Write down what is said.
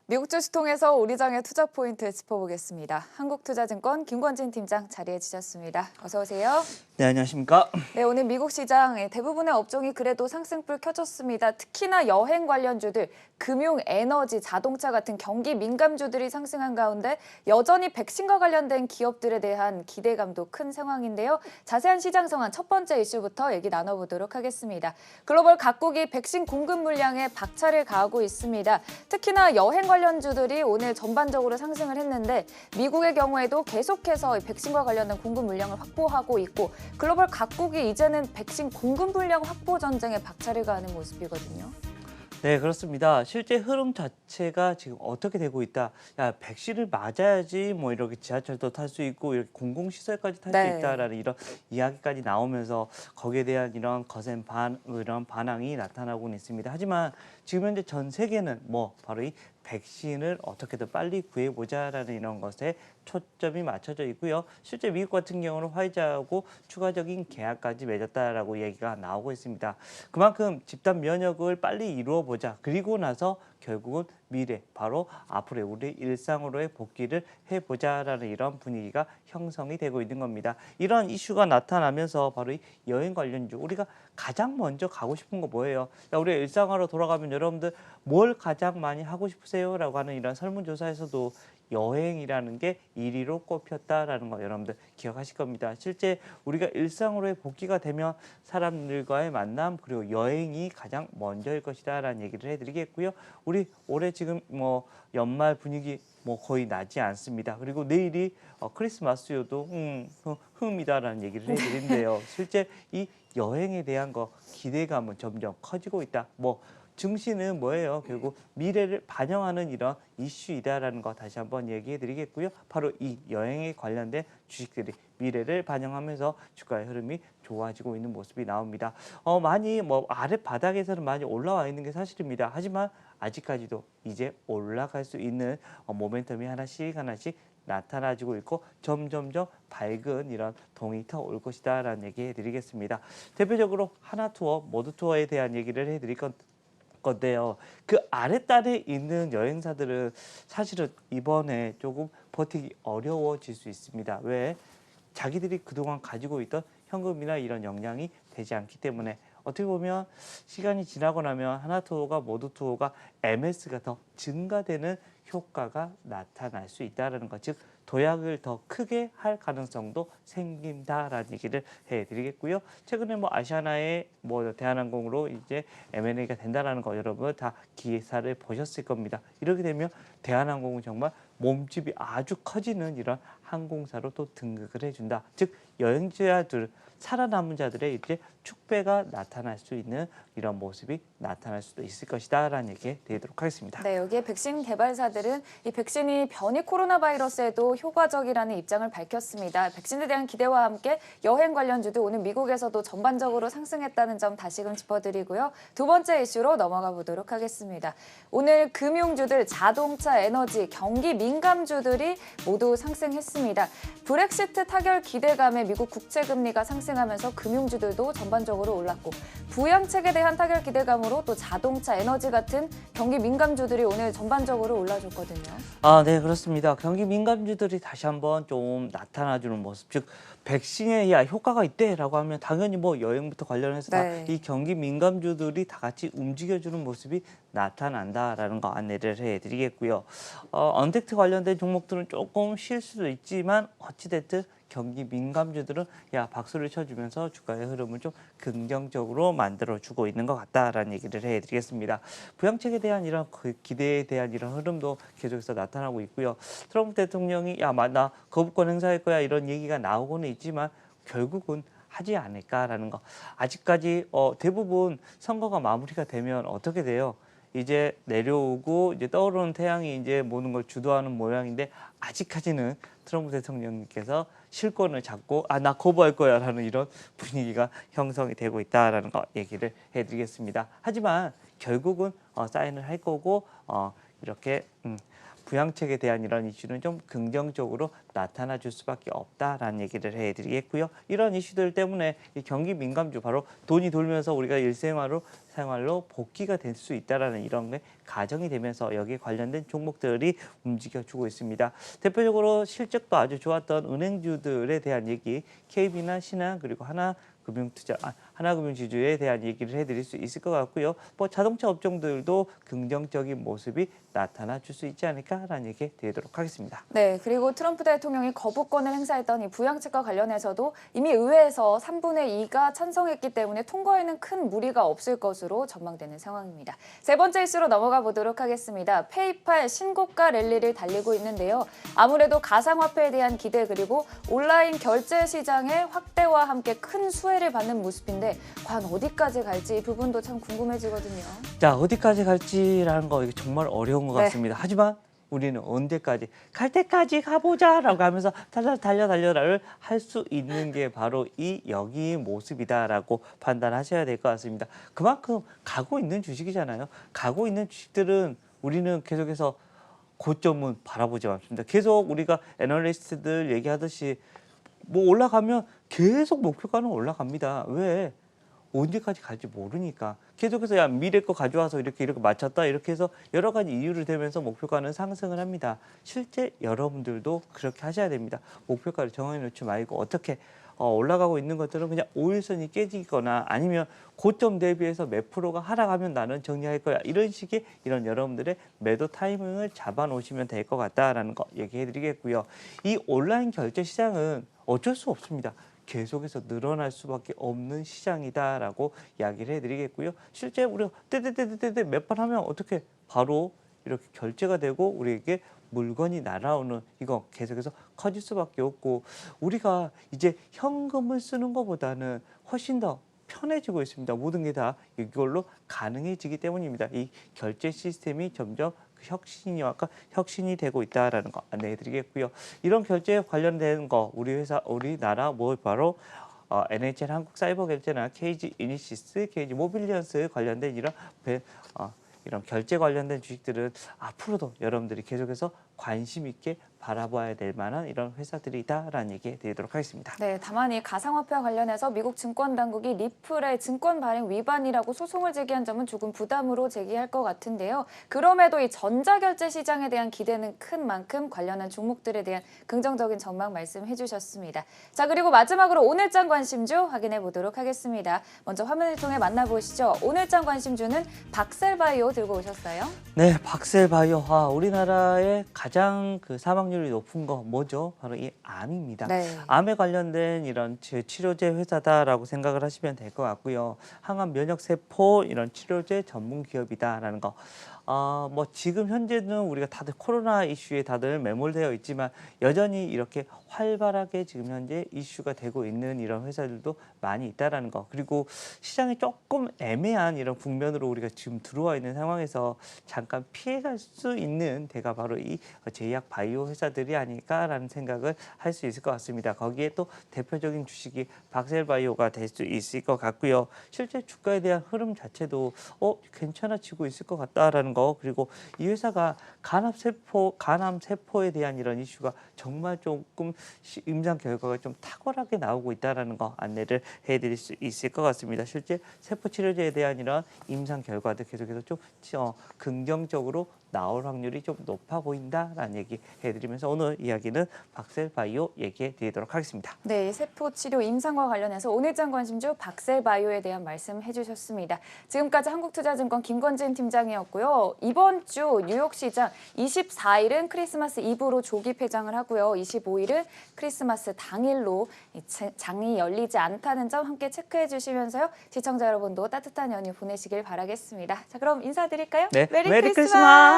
미국 주식 통해서 우리 장의 투자 포인트 짚어보겠습니다. 한국투자증권 김권진 팀장 자리해 주셨습니다. 어서 오세요. 네, 안녕하십니까? 네, 오늘 미국 시장 대부분의 업종이 그래도 상승불 켜졌습니다. 특히나 여행 관련주들, 금융, 에너지, 자동차 같은 경기 민감주들이 상승한 가운데 여전히 백신과 관련된 기업들에 대한 기대감도 큰 상황인데요. 자세한 시장 상황 첫 번째 이슈부터 얘기 나눠보도록 하겠습니다. 글로벌 각국이 백신 공급 물량에 박차를 가하고 있습니다. 특히나 여행 관련주들이 오늘 전반적으로 상승을 했는데 미국의 경우에도 계속해서 백신과 관련된 공급 물량을 확보하고 있고 글로벌 각국이 이제는 백신 공급 물량 확보 전쟁에 박차를 가하는 모습이거든요. 네, 그렇습니다. 실제 흐름 자체가 지금 어떻게 되고 있다. 야, 백신을 맞아야지 뭐 이렇게 지하철도 탈 수 있고 이렇게 공공시설까지 탈 수 네. 있다라는 이런 이야기까지 나오면서 거기에 대한 이런 거센 이런 반항이 나타나고는 있습니다. 하지만 지금 현재 전 세계는 뭐 바로 이 백신을 어떻게든 빨리 구해보자라는 이런 것에 초점이 맞춰져 있고요. 실제 미국 같은 경우는 화이자하고 추가적인 계약까지 맺었다라고 얘기가 나오고 있습니다. 그만큼 집단 면역을 빨리 이루어보자. 그리고 나서 결국은 미래, 바로 앞으로의 우리 일상으로의 복귀를 해보자라는 이런 분위기가 형성이 되고 있는 겁니다. 이런 이슈가 나타나면서 바로 이 여행 관련주, 우리가 가장 먼저 가고 싶은 거 뭐예요? 야, 우리 일상으로 돌아가면 여러분들 뭘 가장 많이 하고 싶으세요? 라고 하는 이런 설문조사에서도 여행이라는 게 1위로 꼽혔다라는 거 여러분들 기억하실 겁니다. 실제 우리가 일상으로의 복귀가 되면 사람들과의 만남 그리고 여행이 가장 먼저일 것이다라는 얘기를 해드리겠고요. 우리 올해 지금 뭐 연말 분위기 뭐 거의 나지 않습니다. 그리고 내일이 크리스마스여도 흠이다라는 얘기를 해드리는데요. 실제 이 여행에 대한 기대감은 점점 커지고 있다. 뭐 증시는 뭐예요? 결국 미래를 반영하는 이런 이슈이다라는 거 다시 한번 얘기해 드리겠고요. 바로 이 여행에 관련된 주식들이 미래를 반영하면서 주가의 흐름이 좋아지고 있는 모습이 나옵니다. 많이 뭐 아래 바닥에서는 많이 올라와 있는 게 사실입니다. 하지만 아직까지도 이제 올라갈 수 있는 모멘텀이 하나씩 나타나지고 있고 점점점 밝은 이런 동이 터올 것이다라는 얘기 해드리겠습니다. 대표적으로 하나투어, 모두투어에 대한 얘기를 해드릴 건데요. 그 아랫단에 있는 여행사들은 사실은 이번에 조금 버티기 어려워질 수 있습니다. 왜? 자기들이 그동안 가지고 있던 현금이나 이런 역량이 되지 않기 때문에 어떻게 보면 시간이 지나고 나면 하나투어가 모두투어가 MS가 더 증가되는 효과가 나타날 수 있다는 것, 즉 도약을 더 크게 할 가능성도 생긴다라는 얘기를 해드리겠고요. 최근에 뭐 아시아나의 뭐 대한항공으로 이제 M&A가 된다라는 거 여러분 다 기사를 보셨을 겁니다. 이렇게 되면 대한항공은 정말 몸집이 아주 커지는 이런 항공사로 또 등극을 해준다. 즉 여행자들 살아남은 자들의 이제 축배가 나타날 수 있는 이런 모습이 나타날 수도 있을 것이다라는 얘기 드리도록 하겠습니다. 네, 여기에 백신 개발사들은 이 백신이 변이 코로나 바이러스에도 효과적이라는 입장을 밝혔습니다. 백신에 대한 기대와 함께 여행 관련주도 오늘 미국에서도 전반적으로 상승했다는 점 다시금 짚어드리고요. 두 번째 이슈로 넘어가 보도록 하겠습니다. 오늘 금융주들, 자동차, 에너지, 경기 민감주들이 모두 상승했습니다. 브렉시트 타결 기대감에 미국 국채금리가 상승하면서 금융주들도 전반적으로 올랐고 부양책에 대한 타결 기대감으로 또 자동차, 에너지 같은 경기 민감주들이 오늘 전반적으로 올라줬거든요. 네, 그렇습니다. 경기 민감주들이 다시 한번 좀 나타나주는 모습, 즉 백신에 효과가 있대라고 하면 당연히 뭐 여행부터 관련해서 네. 다 이 경기 민감주들이 다 같이 움직여주는 모습이 나타난다라는 거 안내를 해드리겠고요. 언택트 관련된 종목들은 조금 쉴 수도 있지만 어찌됐든 경기 민감주들은 박수를 쳐주면서 주가의 흐름을 좀 긍정적으로 만들어주고 있는 것 같다라는 얘기를 해드리겠습니다. 부양책에 대한 이런 기대에 대한 이런 흐름도 계속해서 나타나고 있고요. 트럼프 대통령이 나 거부권 행사할 거야 이런 얘기가 나오고는 있지만 결국은 하지 않을까라는 거. 아직까지 대부분 선거가 마무리가 되면 어떻게 돼요? 이제 내려오고 이제 떠오르는 태양이 이제 모든 걸 주도하는 모양인데 아직까지는 트럼프 대통령님께서 실권을 잡고 나 거부할 거야라는 이런 분위기가 형성이 되고 있다라는 거 얘기를 해드리겠습니다. 하지만 결국은 사인을 할 거고 이렇게 부양책에 대한 이런 이슈는 좀 긍정적으로 나타나 줄 수밖에 없다라는 얘기를 해드리겠고요. 이런 이슈들 때문에 이 경기 민감주 바로 돈이 돌면서 우리가 생활로 복귀가 될 수 있다라는 이런 게 가정이 되면서 여기에 관련된 종목들이 움직여주고 있습니다. 대표적으로 실적도 아주 좋았던 은행주들에 대한 얘기, KB나 신한 그리고 하나금융지주에 대한 얘기를 해드릴 수 있을 것 같고요. 뭐 자동차 업종들도 긍정적인 모습이 나타나 줄 수 있지 않을까라는 얘기 드리도록 하겠습니다. 네, 그리고 트럼프 대통령이 거부권을 행사했던 이 부양책과 관련해서도 이미 의회에서 3분의 2가 찬성했기 때문에 통과에는 큰 무리가 없을 것으로 전망되는 상황입니다. 세 번째 이슈로 넘어가 보도록 하겠습니다. 페이팔 신고가 랠리를 달리고 있는데요. 아무래도 가상화폐에 대한 기대 그리고 온라인 결제 시장의 확대와 함께 큰 수혜를 받는 모습인데 과연 어디까지 갈지 이 부분도 참 궁금해지거든요. 자, 어디까지 갈지라는 거 이게 정말 어려운 것 네. 같습니다. 하지만 우리는 언제까지 갈 때까지 가보자라고 하면서 달려를 할 수 있는 게 바로 이 여기의 모습이다라고 판단하셔야 될 것 같습니다. 그만큼 가고 있는 주식이잖아요. 가고 있는 주식들은 우리는 계속해서 고점은 바라보지 않습니다. 계속 우리가 애널리스트들 얘기하듯이 뭐 올라가면 계속 목표가는 올라갑니다. 왜? 언제까지 갈지 모르니까 계속해서 야 미래 거 가져와서 이렇게 맞췄다 이렇게 해서 여러 가지 이유를 대면서 목표가는 상승을 합니다. 실제 여러분들도 그렇게 하셔야 됩니다. 목표가를 정해 놓지 말고 어떻게 올라가고 있는 것들은 그냥 5일선이 깨지거나 아니면 고점 대비해서 몇 프로가 하락하면 나는 정리할 거야. 이런 식의 이런 여러분들의 매도 타이밍을 잡아 놓으시면 될 것 같다라는 거 얘기해 드리겠고요. 이 온라인 결제 시장은 어쩔 수 없습니다. 계속해서 늘어날 수밖에 없는 시장이다라고 이야기를 해드리겠고요. 실제 우리가 떼떼떼떼떼 몇 번 하면 어떻게 바로 이렇게 결제가 되고 우리에게 물건이 날아오는 이거 계속해서 커질 수밖에 없고 우리가 이제 현금을 쓰는 것보다는 훨씬 더 편해지고 있습니다. 모든 게 다 이걸로 가능해지기 때문입니다. 이 결제 시스템이 점점 혁신이 되고 있다라는 거 안내해드리겠고요. 이런 결제에 관련된 거 우리나라 바로 NHL 한국사이버결제나 KG 이니시스, KG 모빌리언스 관련된 이런 결제 관련된 주식들은 앞으로도 여러분들이 계속해서 관심 있게 바라봐야 될 만한 이런 회사들이다라는 얘기 드리도록 하겠습니다. 네, 다만 이 가상화폐와 관련해서 미국 증권당국이 리플의 증권 발행 위반이라고 소송을 제기한 점은 조금 부담으로 제기할 것 같은데요. 그럼에도 이 전자결제 시장에 대한 기대는 큰 만큼 관련한 종목들에 대한 긍정적인 전망 말씀해 주셨습니다. 자, 그리고 마지막으로 오늘장 관심주 확인해 보도록 하겠습니다. 먼저 화면을 통해 만나보시죠. 오늘장 관심주는 박셀바이오 들고 오셨어요? 네, 박셀바이오. 우리나라의 가장 사망률이 높은 거 뭐죠? 바로 이 암입니다. 네. 암에 관련된 이런 치료제 회사다라고 생각을 하시면 될 것 같고요. 항암 면역 세포 이런 치료제 전문 기업이다라는 거. 뭐 지금 현재는 우리가 다들 코로나 이슈에 다들 매몰되어 있지만 여전히 이렇게 활발하게 지금 현재 이슈가 되고 있는 이런 회사들도 많이 있다라는 거. 그리고 시장이 조금 애매한 이런 국면으로 우리가 지금 들어와 있는 상황에서 잠깐 피해갈 수 있는 데가 바로 이 제약 바이오 회사들이 아닐까라는 생각을 할 수 있을 것 같습니다. 거기에 또 대표적인 주식이 박셀바이오가 될 수 있을 것 같고요. 실제 주가에 대한 흐름 자체도 괜찮아지고 있을 것 같다라는 거. 그리고 이 회사가 간암 세포에 대한 이런 이슈가 정말 조금 임상 결과가 좀 탁월하게 나오고 있다라는 거 안내를 해드릴 수 있을 것 같습니다. 실제 세포 치료제에 대한 이런 임상 결과도 계속해서 좀 긍정적으로 나올 확률이 좀 높아 보인다라는 얘기 해드리면서 오늘 이야기는 박셀바이오 얘기해 드리도록 하겠습니다. 네, 세포 치료 임상과 관련해서 오늘장 관심주 박셀바이오에 대한 말씀 해주셨습니다. 지금까지 한국투자증권 김건진 팀장이었고요. 이번 주 뉴욕 시장 24일은 크리스마스 이브로 조기 폐장을 하고요. 25일은 크리스마스 당일로 장이 열리지 않다는 점 함께 체크해 주시면서요. 시청자 여러분도 따뜻한 연휴 보내시길 바라겠습니다. 자, 그럼 인사드릴까요? 네, 메리 메리 크리스마스! 크리스마스!